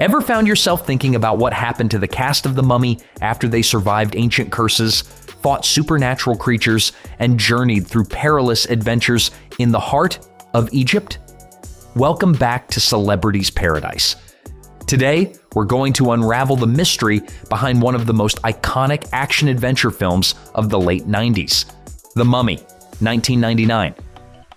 Ever found yourself thinking about what happened to the cast of The Mummy after they survived ancient curses, fought supernatural creatures, and journeyed through perilous adventures in the heart of Egypt? Welcome back to Celebrities Paradise. Today, we're going to unravel the mystery behind one of the most iconic action-adventure films of the late 90s, The Mummy, 1999.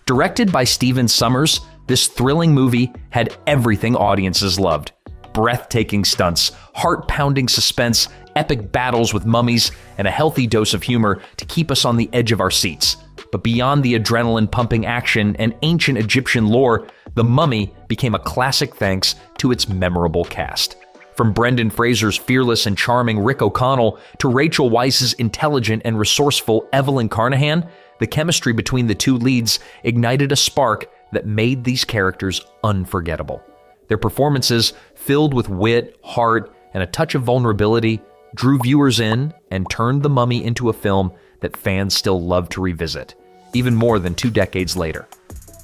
Directed by Stephen Sommers, this thrilling movie had everything audiences loved. Breathtaking stunts, heart-pounding suspense, epic battles with mummies, and a healthy dose of humor to keep us on the edge of our seats. But beyond the adrenaline-pumping action and ancient Egyptian lore, The Mummy became a classic thanks to its memorable cast. From Brendan Fraser's fearless and charming Rick O'Connell to Rachel Weisz's intelligent and resourceful Evelyn Carnahan, the chemistry between the two leads ignited a spark that made these characters unforgettable. Their performances, filled with wit, heart, and a touch of vulnerability, drew viewers in and turned The Mummy into a film that fans still love to revisit, even more than 2 decades later.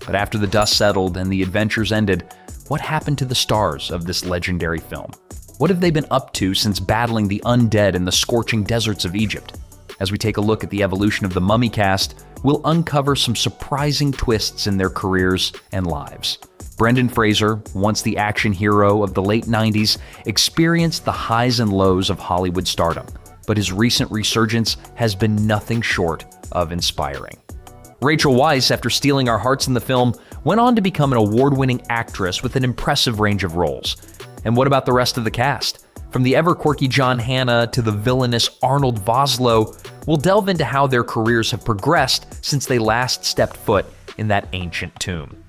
But after the dust settled and the adventures ended, what happened to the stars of this legendary film? What have they been up to since battling the undead in the scorching deserts of Egypt? As we take a look at the evolution of the Mummy cast, we'll uncover some surprising twists in their careers and lives. Brendan Fraser, once the action hero of the late 90s, experienced the highs and lows of Hollywood stardom, but his recent resurgence has been nothing short of inspiring. Rachel Weisz, after stealing our hearts in the film, went on to become an award-winning actress with an impressive range of roles. And what about the rest of the cast? From the ever-quirky John Hannah to the villainous Arnold Vosloo, we'll delve into how their careers have progressed since they last stepped foot in that ancient tomb.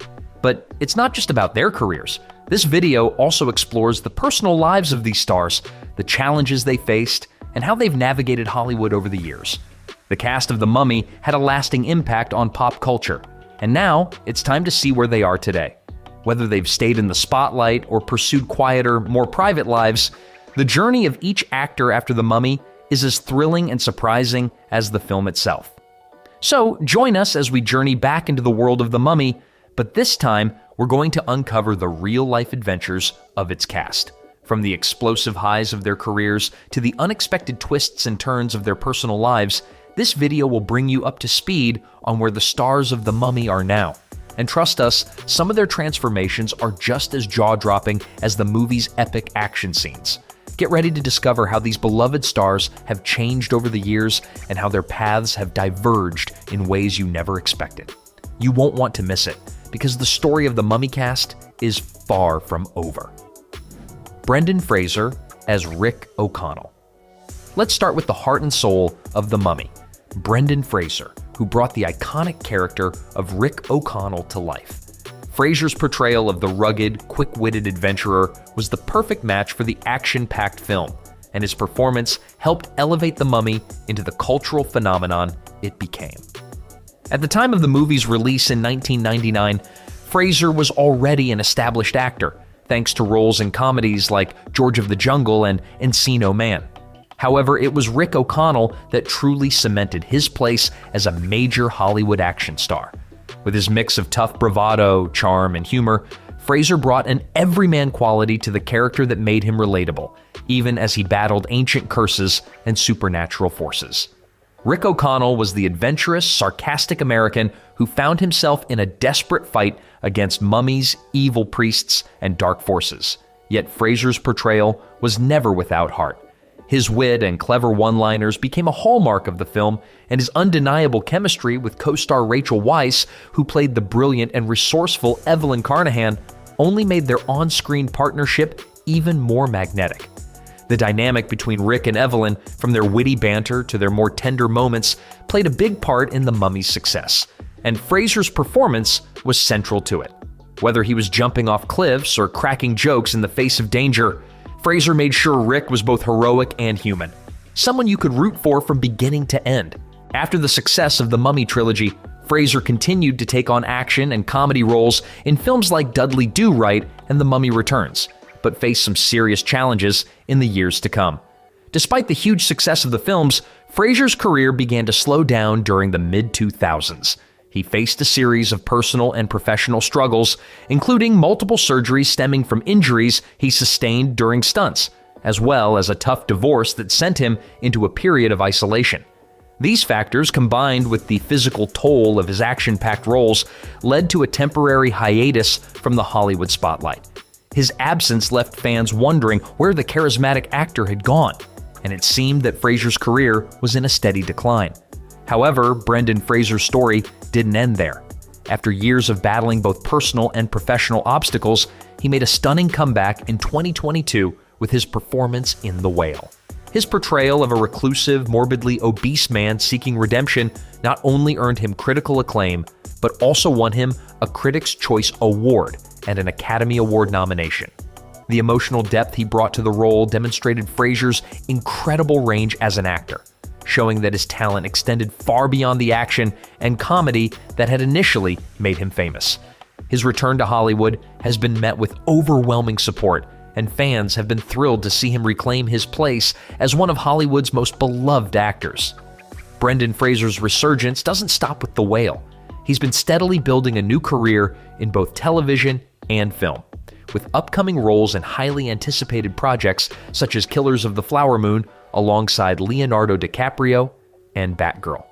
But it's not just about their careers. This video also explores the personal lives of these stars, the challenges they faced, and how they've navigated Hollywood over the years. The cast of The Mummy had a lasting impact on pop culture, and now it's time to see where they are today. Whether they've stayed in the spotlight or pursued quieter, more private lives, the journey of each actor after The Mummy is as thrilling and surprising as the film itself. So join us as we journey back into the world of The Mummy, but this time we're going to uncover the real-life adventures of its cast. From the explosive highs of their careers to the unexpected twists and turns of their personal lives, this video will bring you up to speed on where the stars of The Mummy are now. And trust us, some of their transformations are just as jaw-dropping as the movie's epic action scenes. Get ready to discover how these beloved stars have changed over the years and how their paths have diverged in ways you never expected. You won't want to miss it, because the story of the Mummy cast is far from over. Brendan Fraser as Rick O'Connell. Let's start with the heart and soul of The Mummy, Brendan Fraser, who brought the iconic character of Rick O'Connell to life. Fraser's portrayal of the rugged, quick-witted adventurer was the perfect match for the action-packed film, and his performance helped elevate The Mummy into the cultural phenomenon it became. At the time of the movie's release in 1999, Fraser was already an established actor, thanks to roles in comedies like George of the Jungle and Encino Man. However, it was Rick O'Connell that truly cemented his place as a major Hollywood action star. With his mix of tough bravado, charm, and humor, Fraser brought an everyman quality to the character that made him relatable, even as he battled ancient curses and supernatural forces. Rick O'Connell was the adventurous, sarcastic American who found himself in a desperate fight against mummies, evil priests, and dark forces. Yet Fraser's portrayal was never without heart. His wit and clever one-liners became a hallmark of the film, and his undeniable chemistry with co-star Rachel Weisz, who played the brilliant and resourceful Evelyn Carnahan, only made their on-screen partnership even more magnetic. The dynamic between Rick and Evelyn, from their witty banter to their more tender moments, played a big part in The Mummy's success, and Fraser's performance was central to it. Whether he was jumping off cliffs or cracking jokes in the face of danger, Fraser made sure Rick was both heroic and human, someone you could root for from beginning to end. After the success of the Mummy trilogy, Fraser continued to take on action and comedy roles in films like Dudley Do-Right and The Mummy Returns, but faced some serious challenges in the years to come. Despite the huge success of the films, Fraser's career began to slow down during the mid-2000s. He faced a series of personal and professional struggles, including multiple surgeries stemming from injuries he sustained during stunts, as well as a tough divorce that sent him into a period of isolation. These factors, combined with the physical toll of his action-packed roles, led to a temporary hiatus from the Hollywood spotlight. His absence left fans wondering where the charismatic actor had gone, and it seemed that Fraser's career was in a steady decline. However, Brendan Fraser's story didn't end there. After years of battling both personal and professional obstacles, he made a stunning comeback in 2022 with his performance in The Whale. His portrayal of a reclusive, morbidly obese man seeking redemption not only earned him critical acclaim, but also won him a Critics' Choice Award and an Academy Award nomination. The emotional depth he brought to the role demonstrated Fraser's incredible range as an actor, showing that his talent extended far beyond the action and comedy that had initially made him famous. His return to Hollywood has been met with overwhelming support, and fans have been thrilled to see him reclaim his place as one of Hollywood's most beloved actors. Brendan Fraser's resurgence doesn't stop with The Whale. He's been steadily building a new career in both television and film, with upcoming roles in highly anticipated projects such as Killers of the Flower Moon alongside Leonardo DiCaprio and Batgirl.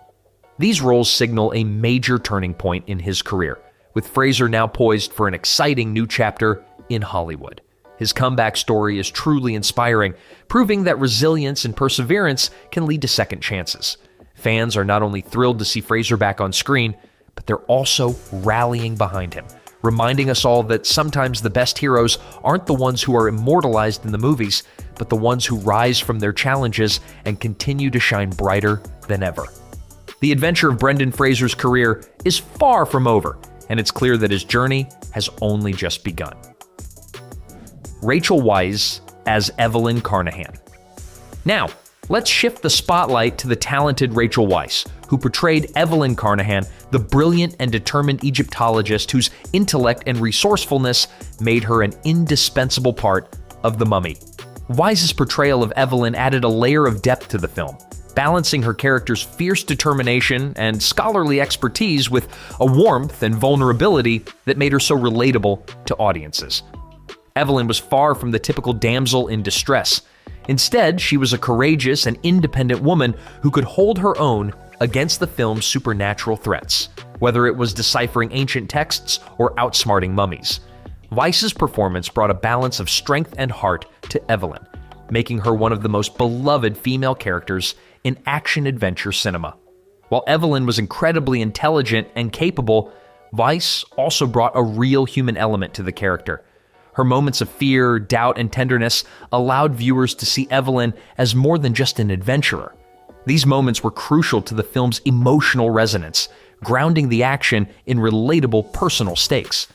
These roles signal a major turning point in his career, with Fraser now poised for an exciting new chapter in Hollywood. His comeback story is truly inspiring, proving that resilience and perseverance can lead to second chances. Fans are not only thrilled to see Fraser back on screen, but they're also rallying behind him, reminding us all that sometimes the best heroes aren't the ones who are immortalized in the movies, but the ones who rise from their challenges and continue to shine brighter than ever. The adventure of Brendan Fraser's career is far from over, and it's clear that his journey has only just begun. Rachel Weisz as Evelyn Carnahan. Now, let's shift the spotlight to the talented Rachel Weisz, who portrayed Evelyn Carnahan, the brilliant and determined Egyptologist whose intellect and resourcefulness made her an indispensable part of The Mummy. Weisz's portrayal of Evelyn added a layer of depth to the film, balancing her character's fierce determination and scholarly expertise with a warmth and vulnerability that made her so relatable to audiences. Evelyn was far from the typical damsel in distress. Instead, she was a courageous and independent woman who could hold her own against the film's supernatural threats, whether it was deciphering ancient texts or outsmarting mummies. Weisz's performance brought a balance of strength and heart to Evelyn, making her one of the most beloved female characters in action-adventure cinema. While Evelyn was incredibly intelligent and capable, Weisz also brought a real human element to the character. Her moments of fear, doubt, and tenderness allowed viewers to see Evelyn as more than just an adventurer. These moments were crucial to the film's emotional resonance, grounding the action in relatable personal stakes.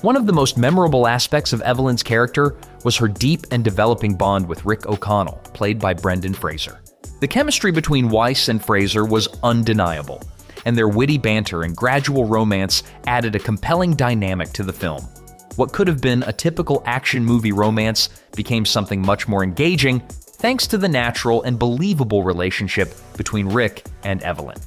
One of the most memorable aspects of Evelyn's character was her deep and developing bond with Rick O'Connell, played by Brendan Fraser. The chemistry between Weisz and Fraser was undeniable, and their witty banter and gradual romance added a compelling dynamic to the film. What could have been a typical action movie romance became something much more engaging thanks to the natural and believable relationship between Rick and Evelyn.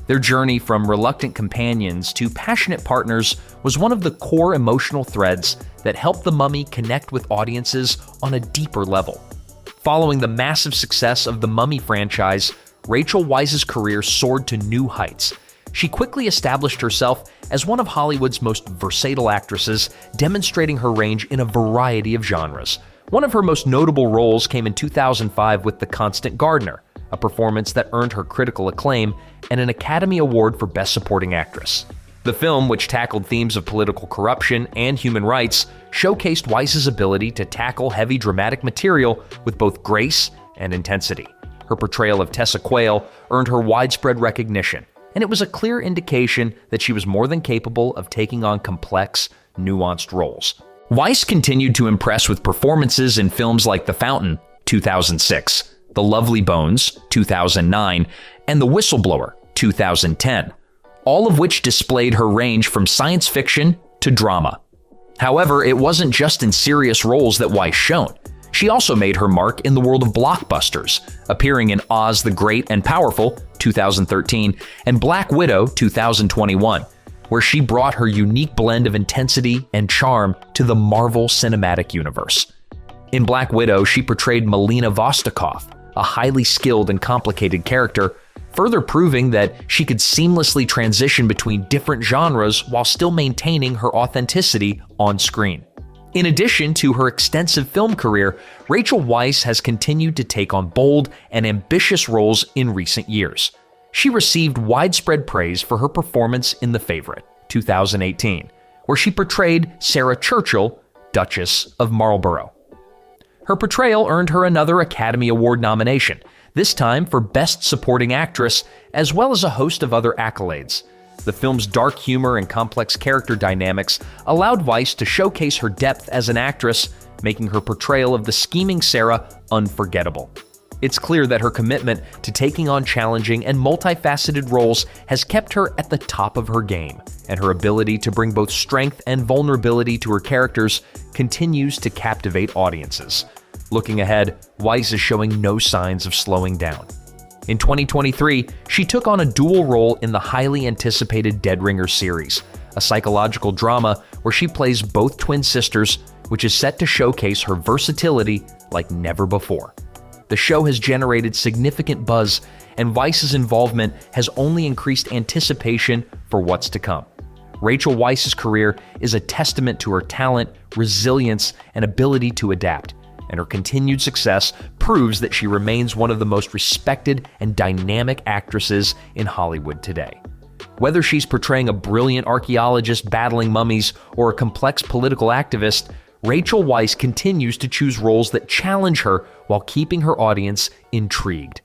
Their journey from reluctant companions to passionate partners was one of the core emotional threads that helped The Mummy connect with audiences on a deeper level. Following the massive success of the Mummy franchise, Rachel Weisz's career soared to new heights. She quickly established herself as one of Hollywood's most versatile actresses, demonstrating her range in a variety of genres. One of her most notable roles came in 2005 with The Constant Gardener, a performance that earned her critical acclaim and an Academy Award for Best Supporting Actress. The film, which tackled themes of political corruption and human rights, showcased Weisz's ability to tackle heavy dramatic material with both grace and intensity. Her portrayal of Tessa Quayle earned her widespread recognition, and it was a clear indication that she was more than capable of taking on complex, nuanced roles. Weisz continued to impress with performances in films like The Fountain, 2006, The Lovely Bones, 2009, and The Whistleblower, 2010, all of which displayed her range from science fiction to drama. However, it wasn't just in serious roles that Weisz shone. She also made her mark in the world of blockbusters, appearing in Oz the Great and Powerful, 2013, and Black Widow, 2021, where she brought her unique blend of intensity and charm to the Marvel Cinematic Universe. In Black Widow, she portrayed Melina Vostokov, a highly skilled and complicated character, further proving that she could seamlessly transition between different genres while still maintaining her authenticity on screen. In addition to her extensive film career, Rachel Weisz has continued to take on bold and ambitious roles in recent years. She received widespread praise for her performance in The Favorite, 2018, where she portrayed Sarah Churchill, Duchess of Marlborough. Her portrayal earned her another Academy Award nomination, this time for Best Supporting Actress, as well as a host of other accolades. The film's dark humor and complex character dynamics allowed Weisz to showcase her depth as an actress, making her portrayal of the scheming Sarah unforgettable. It's clear that her commitment to taking on challenging and multifaceted roles has kept her at the top of her game, and her ability to bring both strength and vulnerability to her characters continues to captivate audiences. Looking ahead, Weisz is showing no signs of slowing down. In 2023, she took on a dual role in the highly anticipated Dead Ringer series, a psychological drama where she plays both twin sisters, which is set to showcase her versatility like never before. The show has generated significant buzz, and Weisz's involvement has only increased anticipation for what's to come. Rachel Weisz's career is a testament to her talent, resilience, and ability to adapt, and her continued success proves that she remains one of the most respected and dynamic actresses in Hollywood today. Whether she's portraying a brilliant archaeologist battling mummies or a complex political activist, Rachel Weisz continues to choose roles that challenge her while keeping her audience intrigued.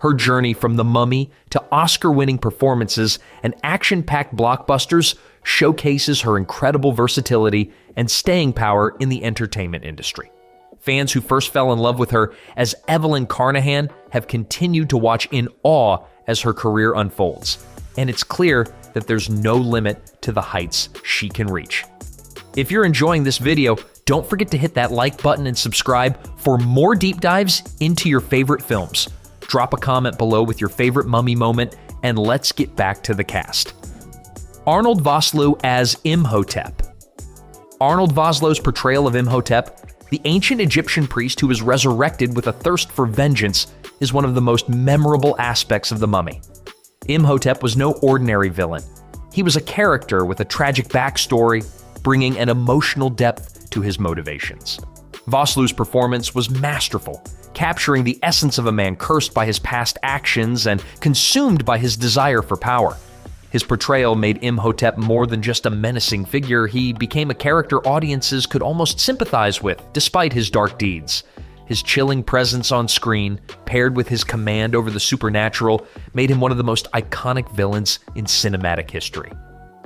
Her journey from The Mummy to Oscar-winning performances and action-packed blockbusters showcases her incredible versatility and staying power in the entertainment industry. Fans who first fell in love with her as Evelyn Carnahan have continued to watch in awe as her career unfolds, and it's clear that there's no limit to the heights she can reach. If you're enjoying this video, don't forget to hit that like button and subscribe for more deep dives into your favorite films. Drop a comment below with your favorite mummy moment, and let's get back to the cast. Arnold Vosloo as Imhotep. Arnold Vosloo's portrayal of Imhotep, the ancient Egyptian priest who was resurrected with a thirst for vengeance, is one of the most memorable aspects of The Mummy. Imhotep was no ordinary villain. He was a character with a tragic backstory, bringing an emotional depth to his motivations. Vosloo's performance was masterful, capturing the essence of a man cursed by his past actions and consumed by his desire for power. His portrayal made Imhotep more than just a menacing figure. He became a character audiences could almost sympathize with, despite his dark deeds. His chilling presence on screen, paired with his command over the supernatural, made him one of the most iconic villains in cinematic history.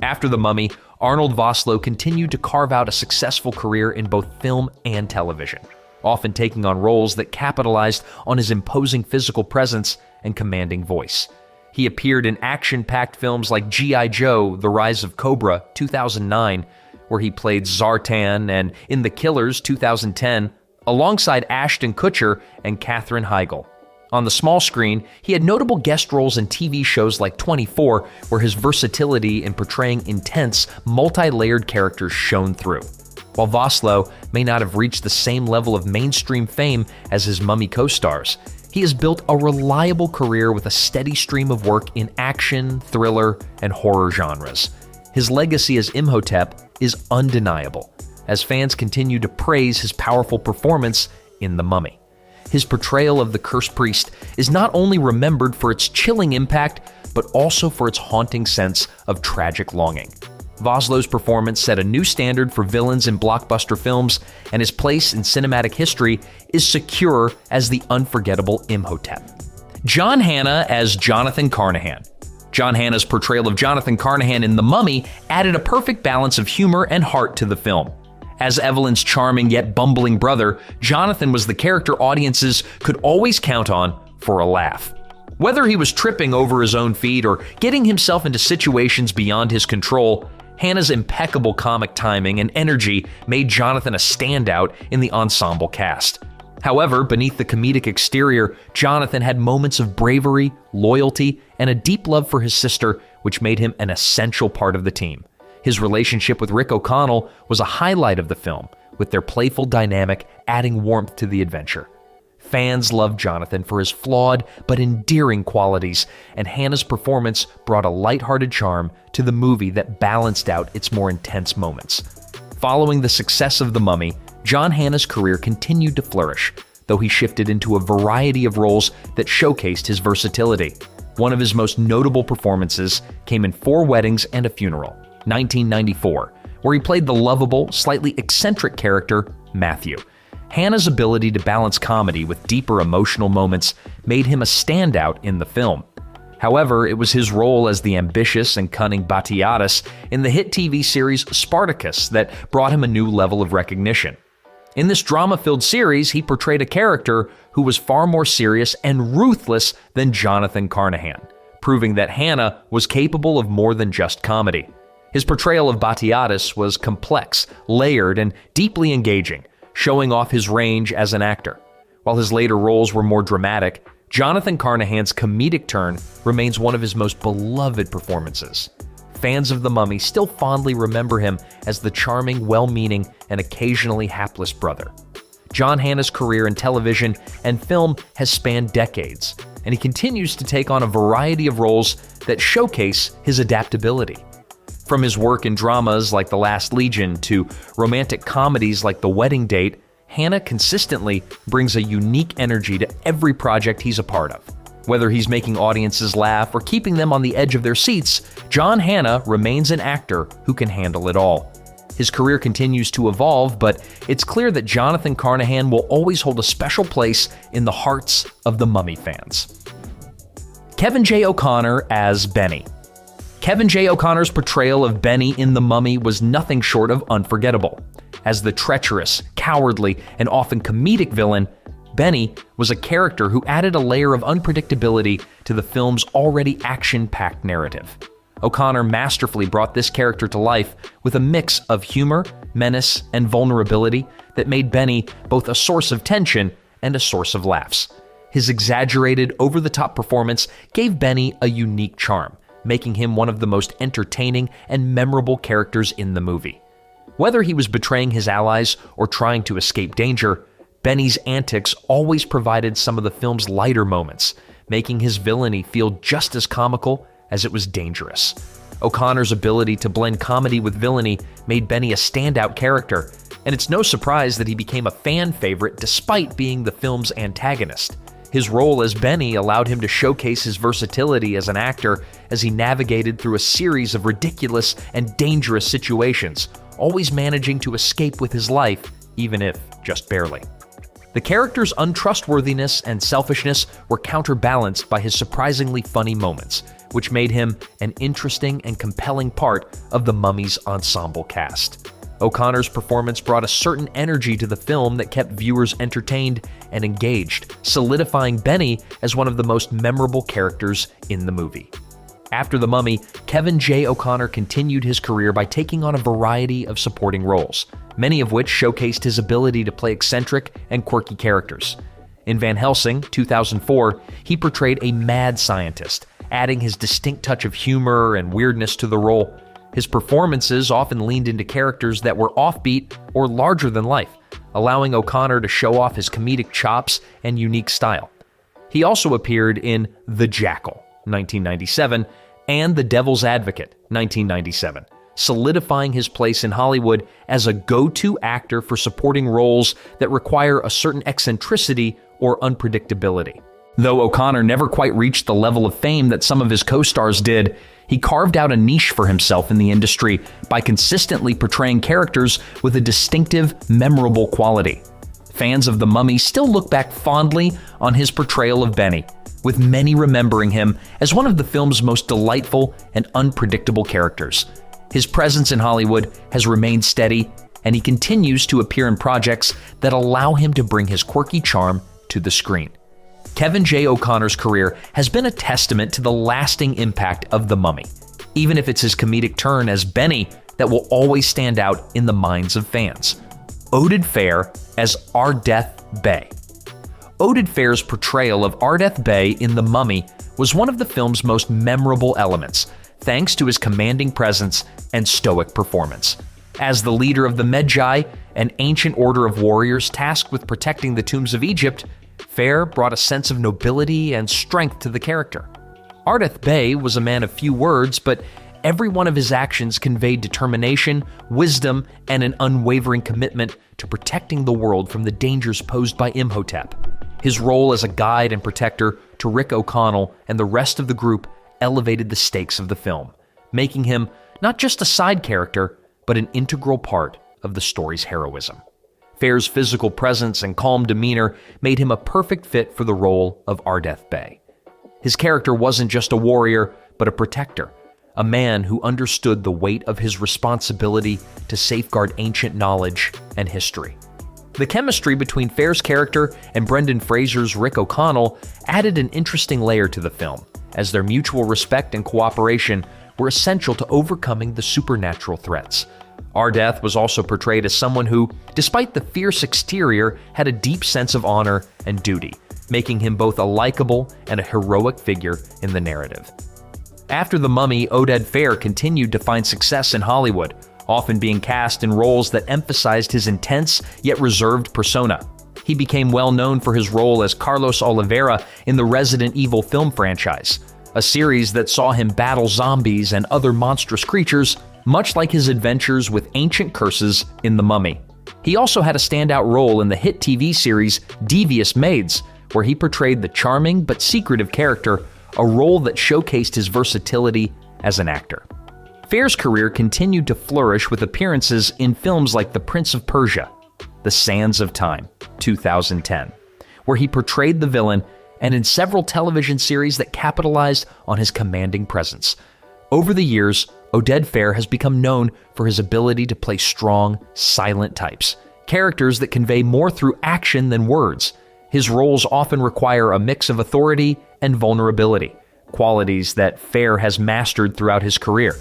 After The Mummy, Arnold Vosloo continued to carve out a successful career in both film and television, often taking on roles that capitalized on his imposing physical presence and commanding voice. He appeared in action-packed films like G.I. Joe: The Rise of Cobra, 2009, where he played Zartan, and in The Killers, 2010, alongside Ashton Kutcher and Katherine Heigl. On the small screen, he had notable guest roles in TV shows like 24, where his versatility in portraying intense, multi-layered characters shone through. While Vosloo may not have reached the same level of mainstream fame as his Mummy co-stars, he has built a reliable career with a steady stream of work in action, thriller, and horror genres. His legacy as Imhotep is undeniable, as fans continue to praise his powerful performance in The Mummy. His portrayal of the cursed priest is not only remembered for its chilling impact, but also for its haunting sense of tragic longing. Vosloo's performance set a new standard for villains in blockbuster films, and his place in cinematic history is secure as the unforgettable Imhotep. John Hannah as Jonathan Carnahan. John Hannah's portrayal of Jonathan Carnahan in The Mummy added a perfect balance of humor and heart to the film. As Evelyn's charming yet bumbling brother, Jonathan was the character audiences could always count on for a laugh. Whether he was tripping over his own feet or getting himself into situations beyond his control, Hannah's impeccable comic timing and energy made Jonathan a standout in the ensemble cast. However, beneath the comedic exterior, Jonathan had moments of bravery, loyalty, and a deep love for his sister, which made him an essential part of the team. His relationship with Rick O'Connell was a highlight of the film, with their playful dynamic adding warmth to the adventure. Fans loved Jonathan for his flawed but endearing qualities, and Hannah's performance brought a lighthearted charm to the movie that balanced out its more intense moments. Following the success of The Mummy, John Hannah's career continued to flourish, though he shifted into a variety of roles that showcased his versatility. One of his most notable performances came in Four Weddings and a Funeral, 1994, where he played the lovable, slightly eccentric character, Matthew. Hannah's ability to balance comedy with deeper emotional moments made him a standout in the film. However, it was his role as the ambitious and cunning Batiatus in the hit TV series Spartacus that brought him a new level of recognition. In this drama-filled series, he portrayed a character who was far more serious and ruthless than Jonathan Carnahan, proving that Hannah was capable of more than just comedy. His portrayal of Batiatus was complex, layered, and deeply engaging, showing off his range as an actor. While his later roles were more dramatic, Jonathan Carnahan's comedic turn remains one of his most beloved performances. Fans of The Mummy still fondly remember him as the charming, well-meaning, and occasionally hapless brother. John Hannah's career in television and film has spanned decades, and he continues to take on a variety of roles that showcase his adaptability. From his work in dramas like The Last Legion to romantic comedies like The Wedding Date, Hannah consistently brings a unique energy to every project he's a part of. Whether he's making audiences laugh or keeping them on the edge of their seats, John Hannah remains an actor who can handle it all. His career continues to evolve, but it's clear that Jonathan Carnahan will always hold a special place in the hearts of the Mummy fans. Kevin J. O'Connor as Benny. Kevin J. O'Connor's portrayal of Benny in The Mummy was nothing short of unforgettable. As the treacherous, cowardly, and often comedic villain, Benny was a character who added a layer of unpredictability to the film's already action-packed narrative. O'Connor masterfully brought this character to life with a mix of humor, menace, and vulnerability that made Benny both a source of tension and a source of laughs. His exaggerated, over-the-top performance gave Benny a unique charm, making him one of the most entertaining and memorable characters in the movie. Whether he was betraying his allies or trying to escape danger, Benny's antics always provided some of the film's lighter moments, making his villainy feel just as comical as it was dangerous. O'Connor's ability to blend comedy with villainy made Benny a standout character, and it's no surprise that he became a fan favorite despite being the film's antagonist. His role as Benny allowed him to showcase his versatility as an actor as he navigated through a series of ridiculous and dangerous situations, always managing to escape with his life, even if just barely. The character's untrustworthiness and selfishness were counterbalanced by his surprisingly funny moments, which made him an interesting and compelling part of the Mummy's ensemble cast. O'Connor's performance brought a certain energy to the film that kept viewers entertained and engaged, solidifying Benny as one of the most memorable characters in the movie. After The Mummy, Kevin J. O'Connor continued his career by taking on a variety of supporting roles, many of which showcased his ability to play eccentric and quirky characters. In Van Helsing, 2004, he portrayed a mad scientist, adding his distinct touch of humor and weirdness to the role. His performances often leaned into characters that were offbeat or larger than life, allowing O'Connor to show off his comedic chops and unique style. He also appeared in The Jackal, 1997, and The Devil's Advocate, 1997, solidifying his place in Hollywood as a go-to actor for supporting roles that require a certain eccentricity or unpredictability. Though O'Connor never quite reached the level of fame that some of his co-stars did, he carved out a niche for himself in the industry by consistently portraying characters with a distinctive, memorable quality. Fans of The Mummy still look back fondly on his portrayal of Benny, with many remembering him as one of the film's most delightful and unpredictable characters. His presence in Hollywood has remained steady, and he continues to appear in projects that allow him to bring his quirky charm to the screen. Kevin J. O'Connor's career has been a testament to the lasting impact of The Mummy, even if it's his comedic turn as Benny that will always stand out in the minds of fans. Oded Fehr as Ardeth Bey. Oded Fehr's portrayal of Ardeth Bey in The Mummy was one of the film's most memorable elements, thanks to his commanding presence and stoic performance. As the leader of the Medjai, an ancient order of warriors tasked with protecting the tombs of Egypt, Fair brought a sense of nobility and strength to the character. Ardeth Bey was a man of few words, but every one of his actions conveyed determination, wisdom, and an unwavering commitment to protecting the world from the dangers posed by Imhotep. His role as a guide and protector to Rick O'Connell and the rest of the group elevated the stakes of the film, making him not just a side character, but an integral part of the story's heroism. Fair's physical presence and calm demeanor made him a perfect fit for the role of Ardeth Bey. His character wasn't just a warrior, but a protector, a man who understood the weight of his responsibility to safeguard ancient knowledge and history. The chemistry between Fair's character and Brendan Fraser's Rick O'Connell added an interesting layer to the film, as their mutual respect and cooperation were essential to overcoming the supernatural threats. Ardeth was also portrayed as someone who, despite the fierce exterior, had a deep sense of honor and duty, making him both a likable and a heroic figure in the narrative. After The Mummy, Oded Fehr continued to find success in Hollywood, often being cast in roles that emphasized his intense yet reserved persona. He became well known for his role as Carlos Oliveira in the Resident Evil film franchise, a series that saw him battle zombies and other monstrous creatures, much like his adventures with ancient curses in The Mummy. He also had a standout role in the hit TV series Devious Maids, where he portrayed the charming but secretive character, a role that showcased his versatility as an actor. Fair's career continued to flourish with appearances in films like The Prince of Persia, The Sands of Time, 2010, where he portrayed the villain, and in several television series that capitalized on his commanding presence. Over the years, Oded Fehr has become known for his ability to play strong, silent types, characters that convey more through action than words. His roles often require a mix of authority and vulnerability, qualities that Fehr has mastered throughout his career.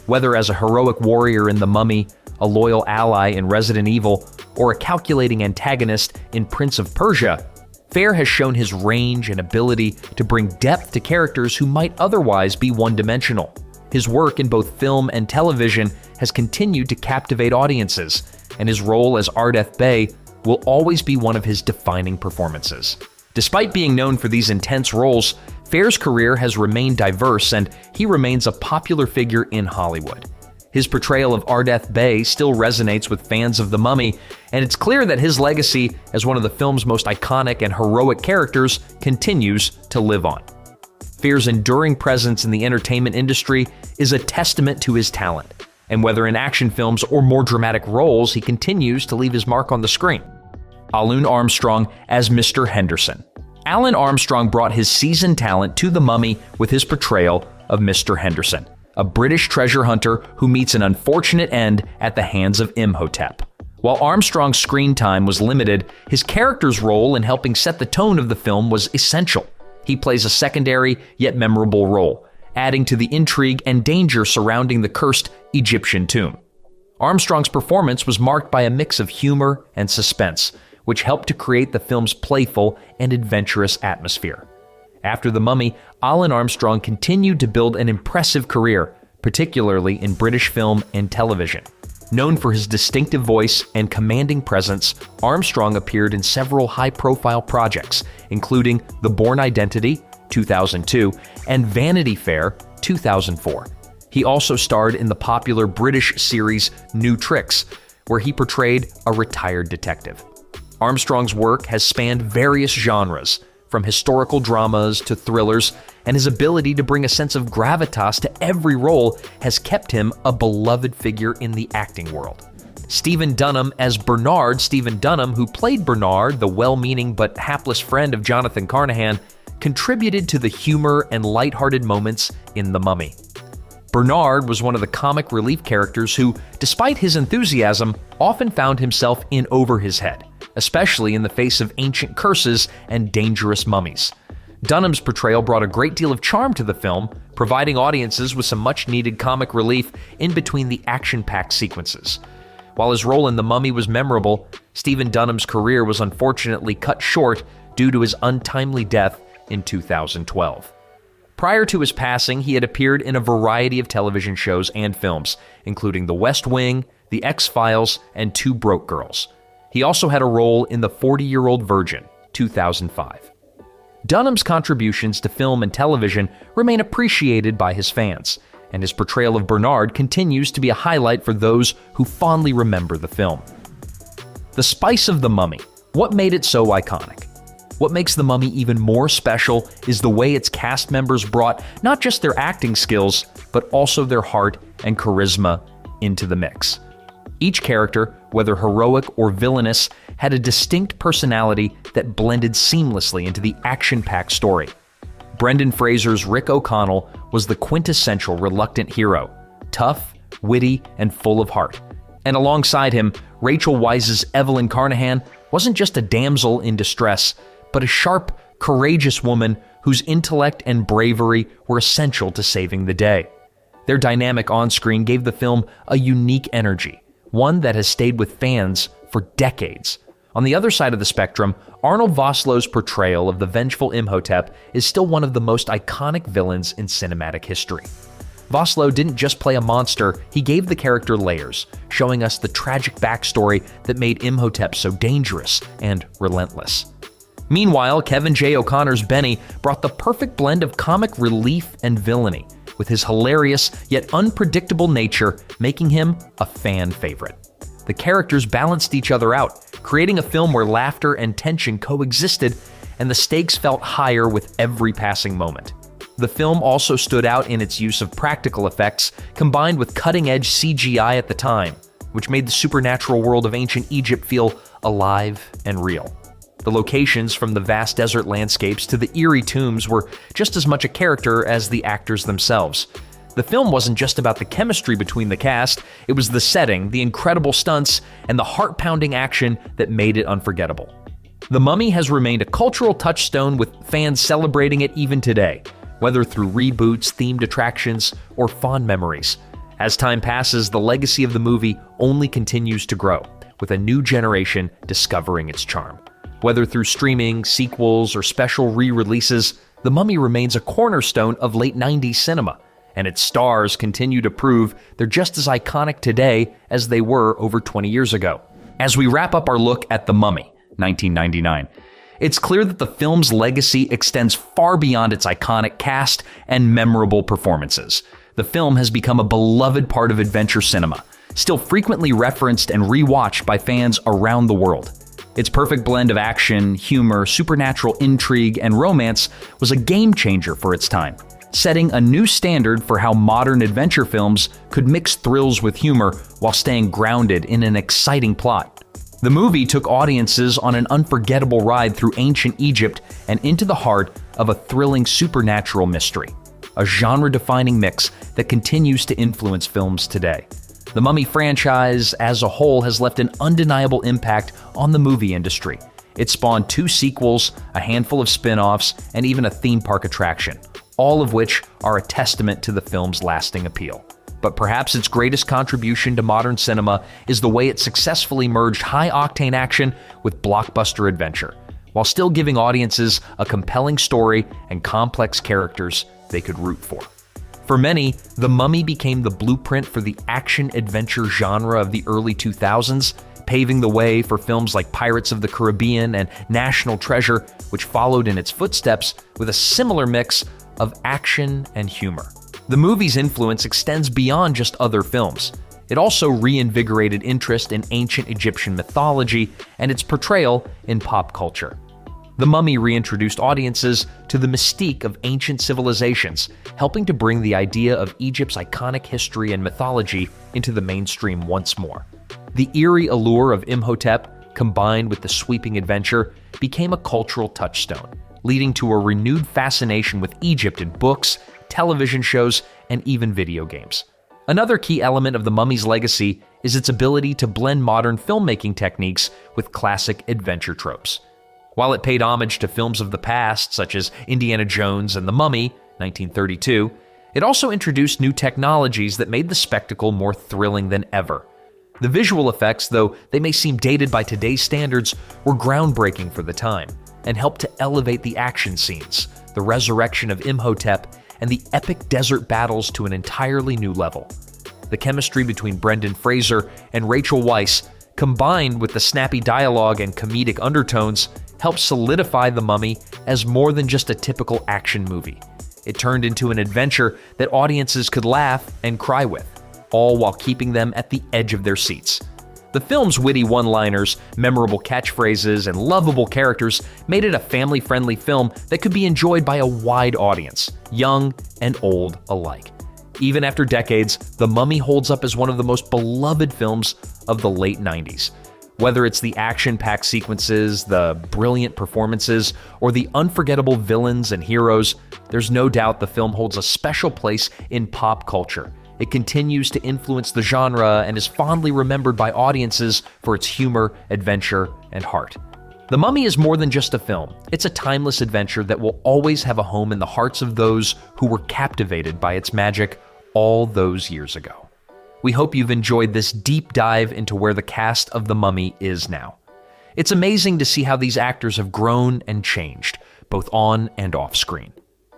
Whether as a heroic warrior in The Mummy, a loyal ally in Resident Evil, or a calculating antagonist in Prince of Persia, Fehr has shown his range and ability to bring depth to characters who might otherwise be one-dimensional. His work in both film and television has continued to captivate audiences, and his role as Ardeth Bey will always be one of his defining performances. Despite being known for these intense roles, Fehr's career has remained diverse, and he remains a popular figure in Hollywood. His portrayal of Ardeth Bey still resonates with fans of The Mummy, and it's clear that his legacy as one of the film's most iconic and heroic characters continues to live on. Fehr's enduring presence in the entertainment industry is a testament to his talent, and whether in action films or more dramatic roles, he continues to leave his mark on the screen. Alun Armstrong as Mr. Henderson. Alan Armstrong brought his seasoned talent to The Mummy with his portrayal of Mr. Henderson, a British treasure hunter who meets an unfortunate end at the hands of Imhotep. While Armstrong's screen time was limited, his character's role in helping set the tone of the film was essential. He plays a secondary yet memorable role, adding to the intrigue and danger surrounding the cursed Egyptian tomb. Armstrong's performance was marked by a mix of humor and suspense, which helped to create the film's playful and adventurous atmosphere. After The Mummy, Alan Armstrong continued to build an impressive career, particularly in British film and television. Known for his distinctive voice and commanding presence, Armstrong appeared in several high-profile projects, including The Bourne Identity, 2002, and Vanity Fair, 2004. He also starred in the popular British series New Tricks, where he portrayed a retired detective. Armstrong's work has spanned various genres, from historical dramas to thrillers, and his ability to bring a sense of gravitas to every role has kept him a beloved figure in the acting world. Stephen Dunham as Bernard. Stephen Dunham, who played Bernard, the well-meaning but hapless friend of Jonathan Carnahan, contributed to the humor and lighthearted moments in The Mummy. Bernard was one of the comic relief characters who, despite his enthusiasm, often found himself in over his head, especially in the face of ancient curses and dangerous mummies. Dunham's portrayal brought a great deal of charm to the film, providing audiences with some much-needed comic relief in between the action-packed sequences. While his role in The Mummy was memorable, Stephen Dunham's career was unfortunately cut short due to his untimely death in 2012. Prior to his passing, he had appeared in a variety of television shows and films, including The West Wing, The X-Files, and Two Broke Girls. He also had a role in The 40-Year-Old Virgin, 2005. Dunham's contributions to film and television remain appreciated by his fans, and his portrayal of Bernard continues to be a highlight for those who fondly remember the film. The spice of The Mummy. What made it so iconic? What makes The Mummy even more special is the way its cast members brought not just their acting skills, but also their heart and charisma into the mix. Each character, whether heroic or villainous, had a distinct personality that blended seamlessly into the action-packed story. Brendan Fraser's Rick O'Connell was the quintessential reluctant hero, tough, witty, and full of heart. And alongside him, Rachel Weisz's Evelyn Carnahan wasn't just a damsel in distress, but a sharp, courageous woman whose intellect and bravery were essential to saving the day. Their dynamic on-screen gave the film a unique energy, one that has stayed with fans for decades. On the other side of the spectrum, Arnold Vosloo's portrayal of the vengeful Imhotep is still one of the most iconic villains in cinematic history. Vosloo didn't just play a monster, he gave the character layers, showing us the tragic backstory that made Imhotep so dangerous and relentless. Meanwhile, Kevin J. O'Connor's Benny brought the perfect blend of comic relief and villainy, with his hilarious yet unpredictable nature making him a fan favorite. The characters balanced each other out, creating a film where laughter and tension coexisted, and the stakes felt higher with every passing moment. The film also stood out in its use of practical effects combined with cutting-edge CGI at the time, which made the supernatural world of ancient Egypt feel alive and real. The locations, from the vast desert landscapes to the eerie tombs, were just as much a character as the actors themselves. The film wasn't just about the chemistry between the cast, it was the setting, the incredible stunts, and the heart-pounding action that made it unforgettable. The Mummy has remained a cultural touchstone, with fans celebrating it even today, whether through reboots, themed attractions, or fond memories. As time passes, the legacy of the movie only continues to grow, with a new generation discovering its charm. Whether through streaming, sequels, or special re-releases, The Mummy remains a cornerstone of late 90s cinema, and its stars continue to prove they're just as iconic today as they were over 20 years ago. As we wrap up our look at The Mummy, 1999, it's clear that the film's legacy extends far beyond its iconic cast and memorable performances. The film has become a beloved part of adventure cinema, still frequently referenced and rewatched by fans around the world. Its perfect blend of action, humor, supernatural intrigue, and romance was a game-changer for its time, setting a new standard for how modern adventure films could mix thrills with humor while staying grounded in an exciting plot. The movie took audiences on an unforgettable ride through ancient Egypt and into the heart of a thrilling supernatural mystery, a genre-defining mix that continues to influence films today. The Mummy franchise as a whole has left an undeniable impact on the movie industry. It spawned 2 sequels, a handful of spin-offs, and even a theme park attraction, all of which are a testament to the film's lasting appeal. But perhaps its greatest contribution to modern cinema is the way it successfully merged high-octane action with blockbuster adventure, while still giving audiences a compelling story and complex characters they could root for. For many, The Mummy became the blueprint for the action-adventure genre of the early 2000s, paving the way for films like Pirates of the Caribbean and National Treasure, which followed in its footsteps with a similar mix of action and humor. The movie's influence extends beyond just other films. It also reinvigorated interest in ancient Egyptian mythology and its portrayal in pop culture. The Mummy reintroduced audiences to the mystique of ancient civilizations, helping to bring the idea of Egypt's iconic history and mythology into the mainstream once more. The eerie allure of Imhotep, combined with the sweeping adventure, became a cultural touchstone, leading to a renewed fascination with Egypt in books, television shows, and even video games. Another key element of The Mummy's legacy is its ability to blend modern filmmaking techniques with classic adventure tropes. While it paid homage to films of the past, such as Indiana Jones and The Mummy, 1932, it also introduced new technologies that made the spectacle more thrilling than ever. The visual effects, though they may seem dated by today's standards, were groundbreaking for the time, and helped to elevate the action scenes, the resurrection of Imhotep, and the epic desert battles to an entirely new level. The chemistry between Brendan Fraser and Rachel Weisz, combined with the snappy dialogue and comedic undertones, helped solidify The Mummy as more than just a typical action movie. It turned into an adventure that audiences could laugh and cry with, all while keeping them at the edge of their seats. The film's witty one-liners, memorable catchphrases, and lovable characters made it a family-friendly film that could be enjoyed by a wide audience, young and old alike. Even after decades, The Mummy holds up as one of the most beloved films of the late 90s. Whether it's the action-packed sequences, the brilliant performances, or the unforgettable villains and heroes, there's no doubt the film holds a special place in pop culture. It continues to influence the genre and is fondly remembered by audiences for its humor, adventure, and heart. The Mummy is more than just a film. It's a timeless adventure that will always have a home in the hearts of those who were captivated by its magic all those years ago. We hope you've enjoyed this deep dive into where the cast of The Mummy is now. It's amazing to see how these actors have grown and changed, both on and off screen.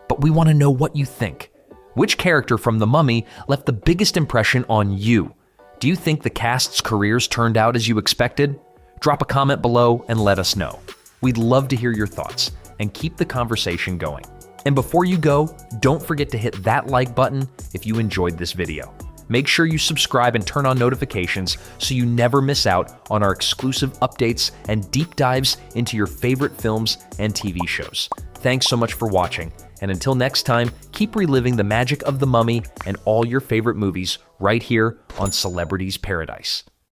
But we want to know what you think. Which character from The Mummy left the biggest impression on you? Do you think the cast's careers turned out as you expected? Drop a comment below and let us know. We'd love to hear your thoughts and keep the conversation going. And before you go, don't forget to hit that like button if you enjoyed this video. Make sure you subscribe and turn on notifications so you never miss out on our exclusive updates and deep dives into your favorite films and TV shows. Thanks so much for watching, and until next time, keep reliving the magic of The Mummy and all your favorite movies right here on Celebrities Paradise.